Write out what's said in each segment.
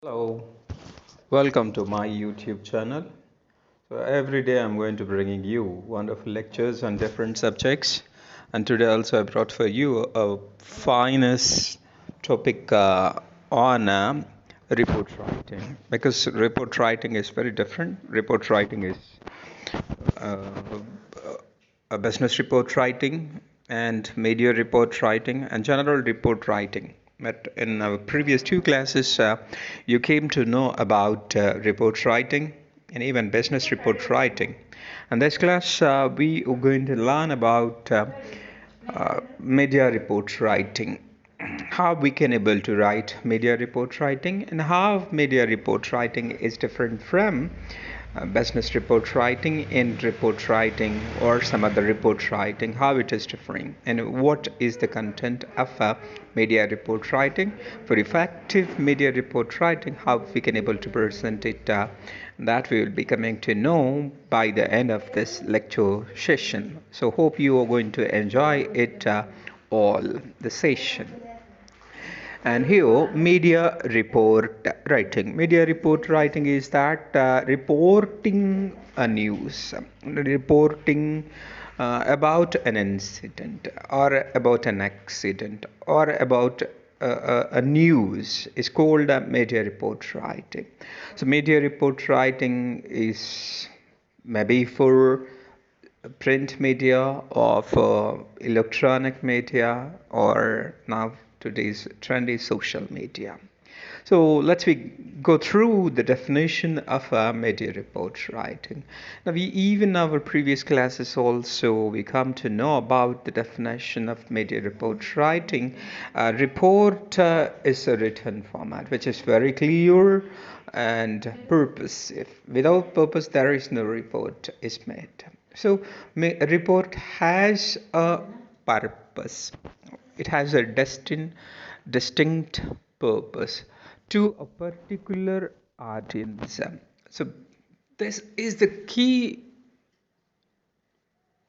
Hello, welcome to my YouTube channel. So every day I'm going to bringing you wonderful lectures on different subjects, and today also I brought for you a finest topic on report writing, because report writing is very different. Report writing is uh, a business report writing and media report writing and general report writing. But in our previous two classes, you came to know about report writing and even business report writing. In this class, we are going to learn about media report writing, how we can able to write media report writing, and how media report writing is different from business report writing, and report writing or some other report writing, how it is differing, and what is the content of media report writing. For effective media report writing, how we can able to present it, that we will be coming to know by the end of this lecture session. So hope you are going to enjoy it all the session. And here, media report writing. Media report writing is that reporting a news, reporting about an incident or about an accident or about a news is called media report writing. So, media report writing is maybe for print media or for electronic media, or now today's trend is social media. So let's we go through the definition of media report writing. Now we even our previous classes also we come to know about the definition of media report writing. Report is a written format which is very clear and purposive. Without purpose, there is no report is made. So a report has a purpose. It has a distinct purpose to a particular audience. So this is the key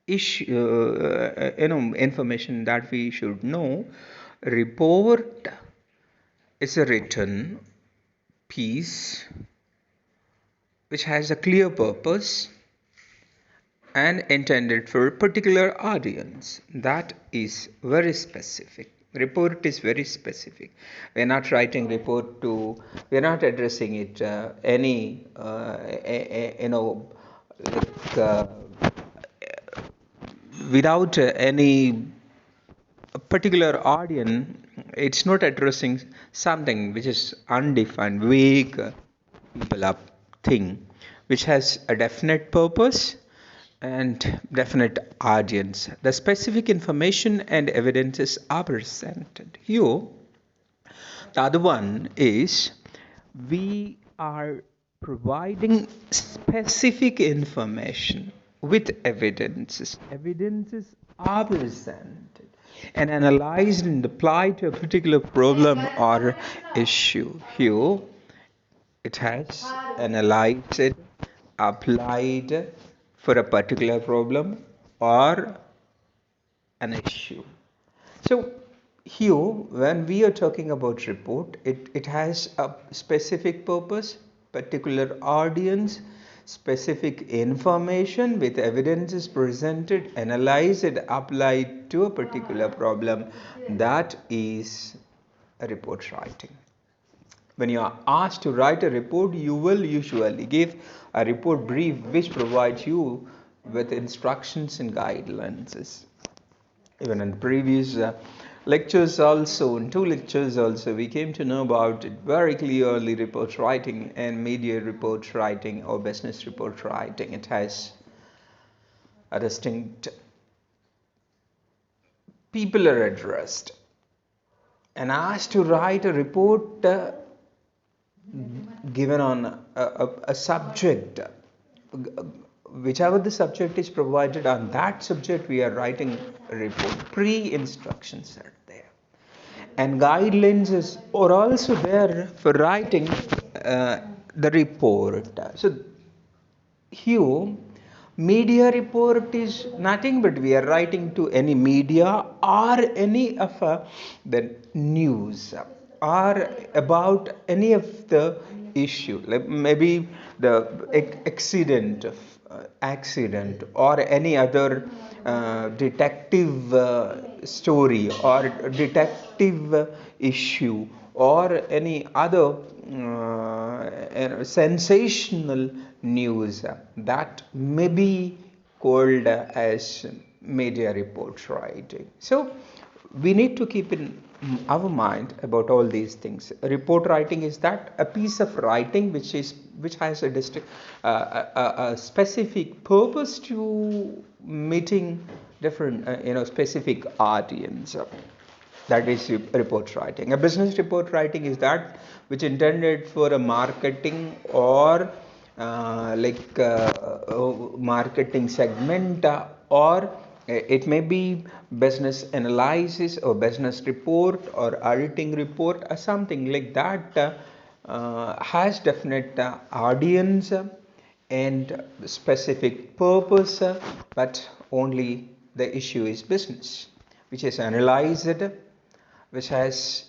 issue, information that we should know. Report is a written piece which has a clear purpose and intended for a particular audience. That is very specific. Report is very specific. We're not writing report to, we're not addressing it any like without any particular audience. It's not addressing something which is undefined, vague, people up thing, which has a definite purpose and definite audience. The specific information and evidences are presented here. The other one is we are providing specific information with evidences. Evidences are presented and analyzed and applied to a particular problem or issue. Here, it has analyzed, applied for a particular problem or an issue. So here, when we are talking about report, it has a specific purpose, particular audience, specific information with evidences presented, analyzed, applied to a particular problem. That is a report writing. When you are asked to write a report, you will usually give a report brief which provides you with instructions and guidelines. Even in the previous lectures also, in two lectures also, we came to know about it very clearly. Report writing and media report writing or business report writing, it has a distinct, people are addressed and asked to write a report given on a subject, whichever the subject is provided, on that subject we are writing a report. Pre-instructions are there and guidelines are also there for writing the report. So here, media report is nothing but we are writing to any media or any of the news. are about any of the issue, like maybe the accident or any other detective story or detective issue or any other sensational news that may be called as media report writing. So we need to keep in our mind about all these things. Report writing is that a piece of writing which has a a specific purpose to meeting different specific audience. That is report writing. A business report writing is that which intended for a marketing or marketing segment, or it may be business analysis or business report or auditing report or something like that, has definite audience and specific purpose, but only the issue is business, which is analyzed, which has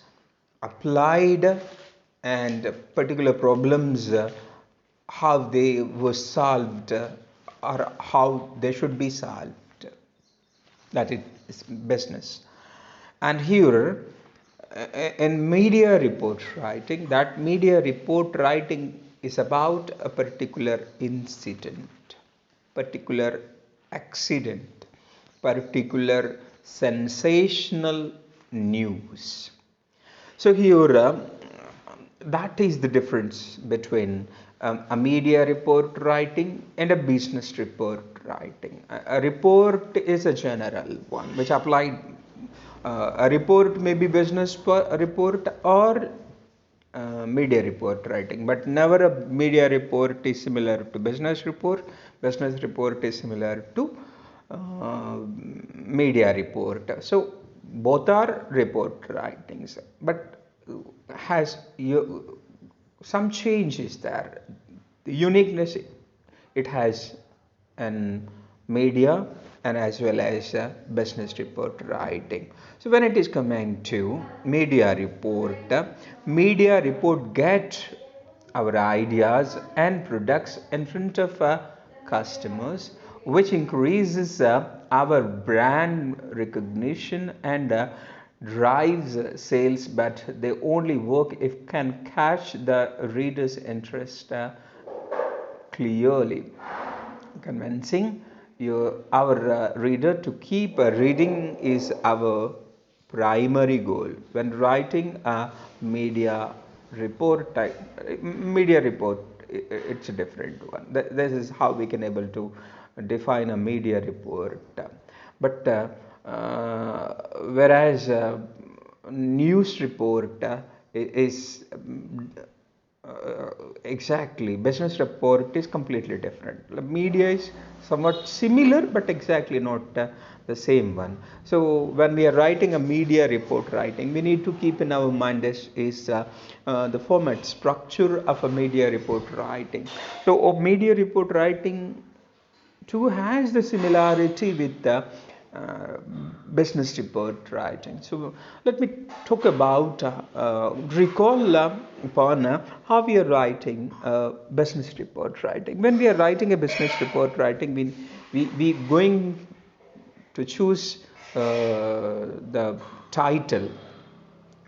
applied, and particular problems, how they were solved, or how they should be solved. That is business. And here, in media report writing, that media report writing is about a particular incident, particular accident, particular sensational news. So here, that is the difference between a media report writing and a business report writing. A report is a general one which applied. A report may be business report or media report writing, but never a media report is similar to business report. Business report is similar to media report. So both are report writings, but has some changes there. The uniqueness it has in media and as well as business report writing. So when it is coming to media report get our ideas and products in front of customers, which increases our brand recognition and drives sales, but they only work if can catch the reader's interest clearly, convincing our reader to keep reading is our primary goal when writing a media report. Media report, it's a different one. This is how we can able to define a media report. But whereas news report is exactly, business report is completely different. The media is somewhat similar but exactly not the same one. So when we are writing a media report writing, we need to keep in our mind the format structure of a media report writing. So a media report writing too has the similarity with the business report writing. So let me talk about recall upon how we are writing business report writing. When we are writing a business report writing, we going to choose the title.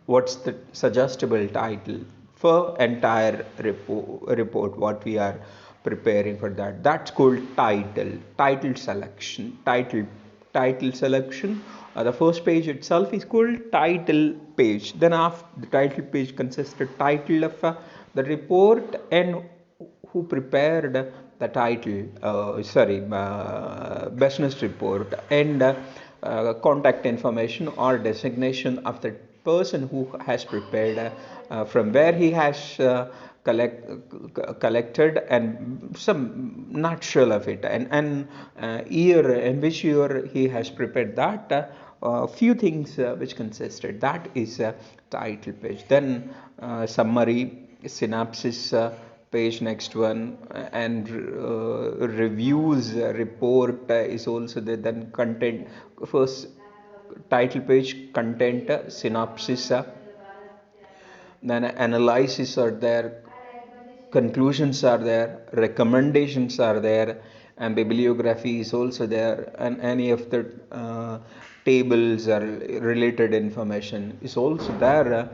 What's the suggestible title for entire report what we are preparing for that? That's called title selection. Title selection. The first page itself is called title page. Then after the title page consists the title of the report and who prepared the title, business report, and contact information or designation of the person who has prepared, from where he has collected, and some nutshell of it, and year in which year he has prepared that. Few things which consisted, that is title page. Then summary, synopsis page, next one, and reviews report is also there. Then content, first title page, content, synopsis, then analysis are there, conclusions are there, recommendations are there, and bibliography is also there, and any of the tables or related information is also there.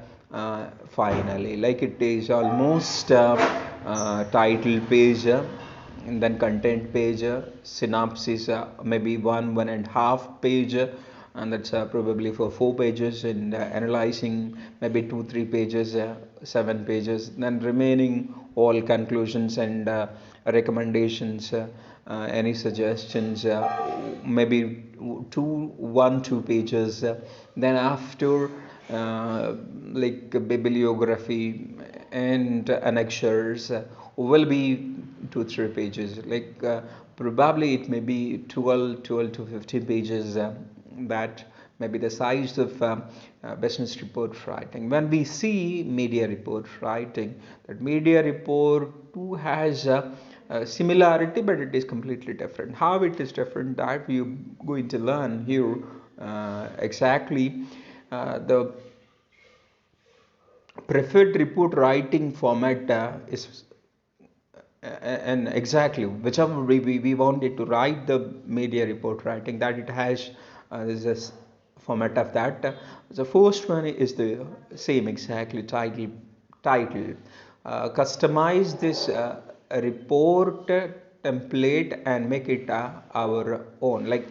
Finally, like it is almost title page, and then content page, synopsis, maybe one and a half page, and that's probably for 4 pages, and analyzing maybe 2 3 pages, 7 pages, then remaining all conclusions and recommendations, any suggestions, maybe 2 pages, then after like bibliography and annexures, will be 2 3 pages, like probably it may be 12 to 15 pages, that may be the size of business report writing. When we see media report writing, that media report too has a similarity, but it is completely different. How it is different, that we are going to learn here. Exactly, the preferred report writing format is and exactly whichever we wanted to write the media report writing, that it has this format of that. The first one is the same exactly, title, customize this report template and make it our own, like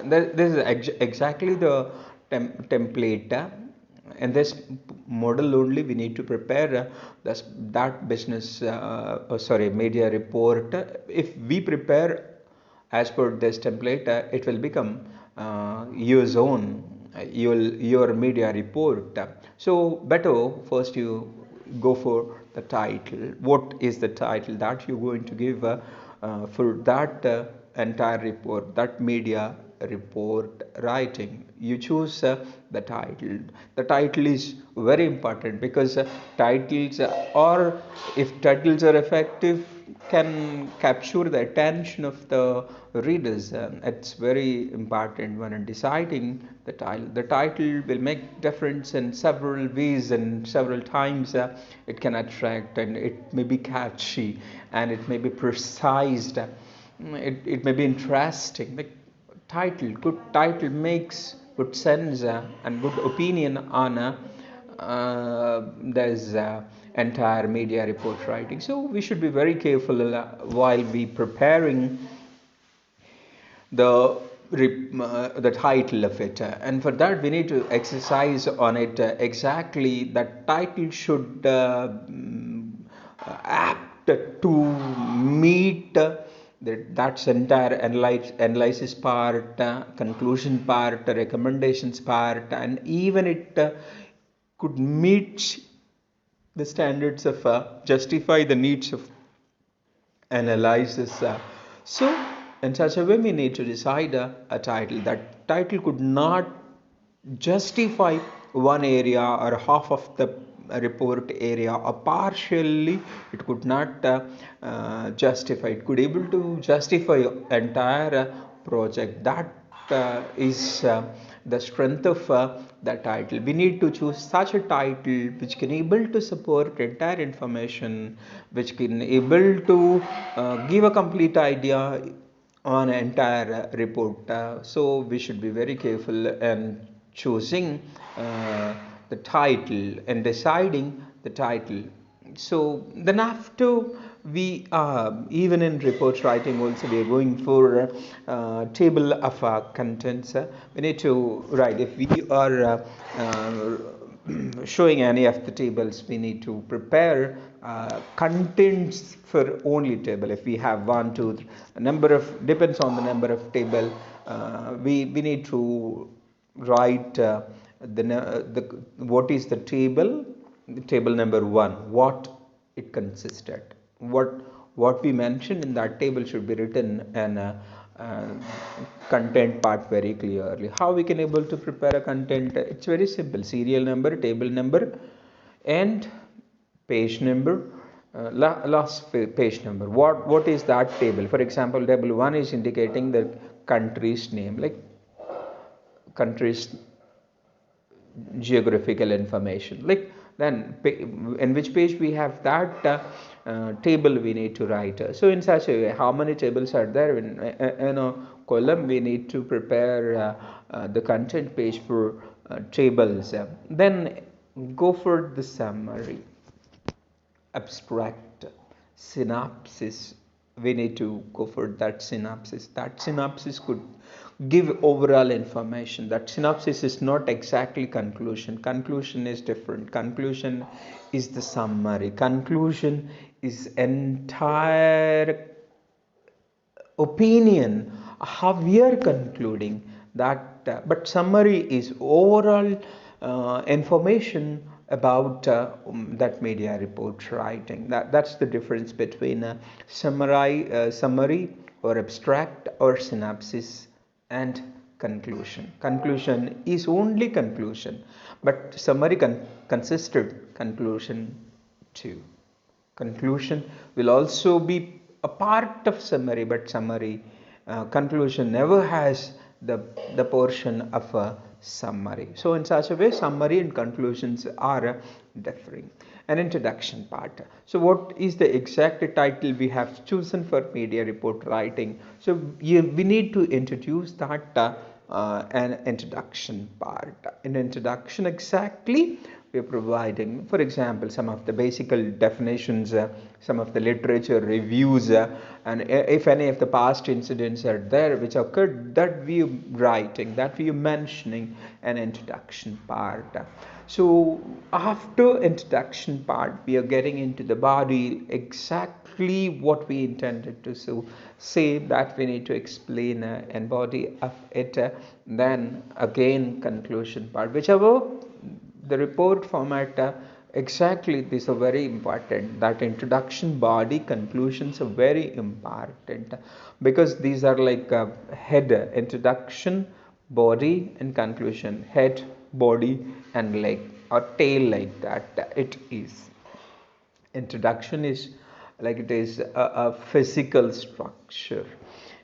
this is exactly the template, in this model only we need to prepare that business media report. If we prepare as per this template, it will become yours own, your media report. So better first you go for the title. What is the title that you're going to give for that entire report, that media report writing? You choose the title. The title is very important, because titles or if titles are effective, can capture the attention of the readers. It's very important when deciding the title. The title will make difference in several ways, and several times it can attract, and it may be catchy, and it may be precise, it may be interesting. Like good title makes good sense and good opinion on this entire media report writing. So we should be very careful while we preparing the title of it, and for that we need to exercise on it. Exactly, that title should apt to meet that's entire analysis part, conclusion part, recommendations part, and even it could meet the standards of justify the needs of analysis. So in such a way we need to decide a title. That title could not justify one area or half of the report area, or partially it could not justify, it could able to justify entire project. That is the strength of the title. We need to choose such a title which can able to support entire information, which can able to give a complete idea on entire report. So we should be very careful in choosing the title and deciding the title. So then after we even in report writing also we are going for table of contents. We need to write, if we are showing any of the tables, we need to prepare contents for only table. If we have one two number of, depends on the number of table, we need to write the what is the table number 1, what it consisted, what we mentioned in that table should be written in content part very clearly. How we can able to prepare a content? It's very simple: serial number, table number, and page number. Last page number. What is that table? For example, table 1 is indicating the country's name, like country's geographical information. Like then in which page we have that table we need to write. So in such a way, how many tables are there in a column, we need to prepare the content page for tables. Then go for the summary, abstract, synopsis. We need to go for that synopsis. That synopsis could give overall information. That synopsis is not exactly conclusion. Conclusion is different. Conclusion is the summary. Conclusion is entire opinion how we are concluding that. But summary is overall information about that media report writing. That's the difference between summary or abstract or synopsis and conclusion. Conclusion is only conclusion, but summary consisted conclusion too. Conclusion will also be a part of summary, but summary conclusion never has the portion of a summary. So in such a way, summary and conclusions are differing. An introduction part. So what is the exact title we have chosen for media report writing? So we need to introduce that an introduction part. In introduction, exactly, we are providing, for example, some of the basic definitions, some of the literature reviews, and if any of the past incidents are there which occurred, that we are writing, that we are mentioning an introduction part. So after introduction part, we are getting into the body, exactly what we intended to say, that we need to explain and body of it. Then again conclusion part, whichever the report format, exactly, these are very important. That introduction, body, conclusions are very important, because these are like head, introduction, body and conclusion, head, body and leg or tail, like that it is. Introduction is like it is a physical structure,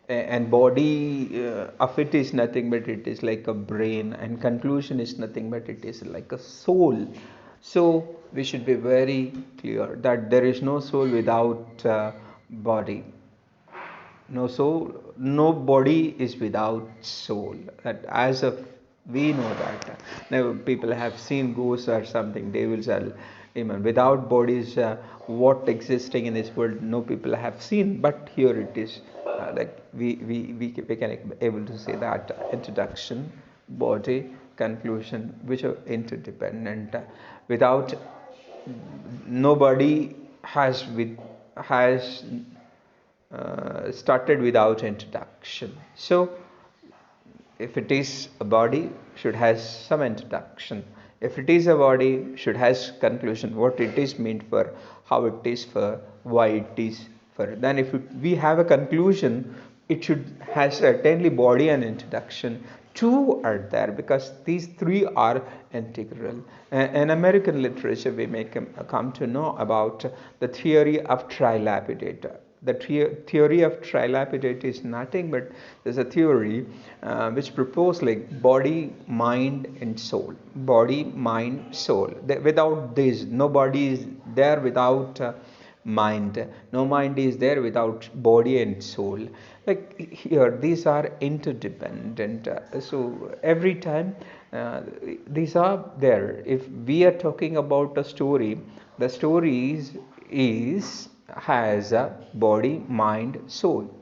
and body of it is nothing but it is like a brain, and conclusion is nothing but it is like a soul. So we should be very clear that there is no soul without body, no soul, no body is without soul. That as of we know that now people have seen ghosts or something, devils are demon without bodies, what existing in this world no people have seen, but here it is, like we can able to say that introduction, body, conclusion, which are interdependent. Without, nobody has started without introduction. So if it is a body, should has some introduction. If it is a body, should has conclusion, what it is meant for, how it is for, why it is for. Then if we have a conclusion, it should has certainly body and introduction. Two are there because these three are integral. In American literature, we may come to know about the theory of trilapidate. The theory of trilapidate is nothing but there's a theory which proposes like body, mind and soul. Body, mind, soul. Without this, no body is there without mind. No mind is there without body and soul. Like here, these are interdependent. So every time these are there. If we are talking about a story, the story is has a body, mind, soul.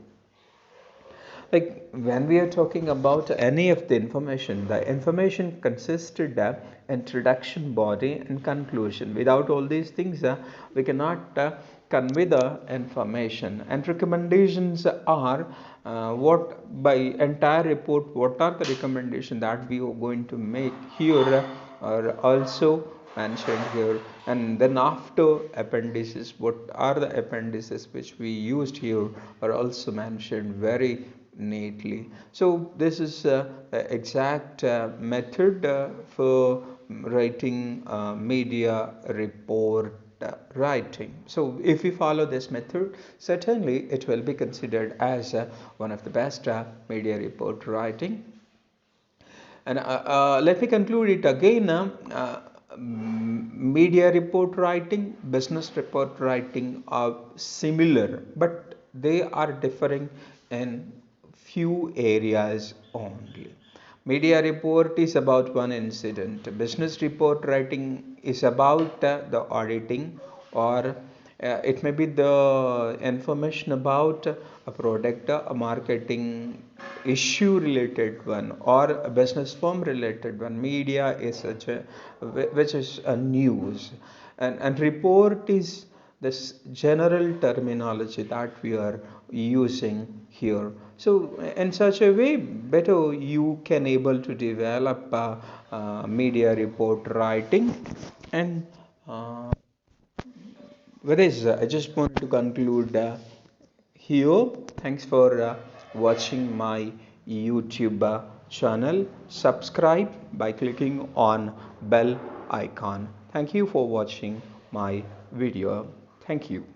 Like when we are talking about any of the information consisted of introduction, body and conclusion. Without all these things, we cannot convey the information. And recommendations are what by entire report, what are the recommendations that we are going to make here are also mentioned here. And then after appendices, what are the appendices which we used here are also mentioned very neatly. So this is the exact method for writing media report writing. So if we follow this method, certainly it will be considered as one of the best media report writing. And let me conclude it again. media report writing, business report writing are similar, but they are differing in few areas only. Media report is about one incident. Business report writing is about the auditing, or it may be the information about a product, a marketing issue related one, or a business firm related one. Media is such a, which is a news, and report is this general terminology that we are using here. So in such a way, better you can able to develop media report writing. And with this, I just want to conclude here. Thanks for watching my YouTube channel. Subscribe by clicking on bell icon. Thank you for watching my video. Thank you.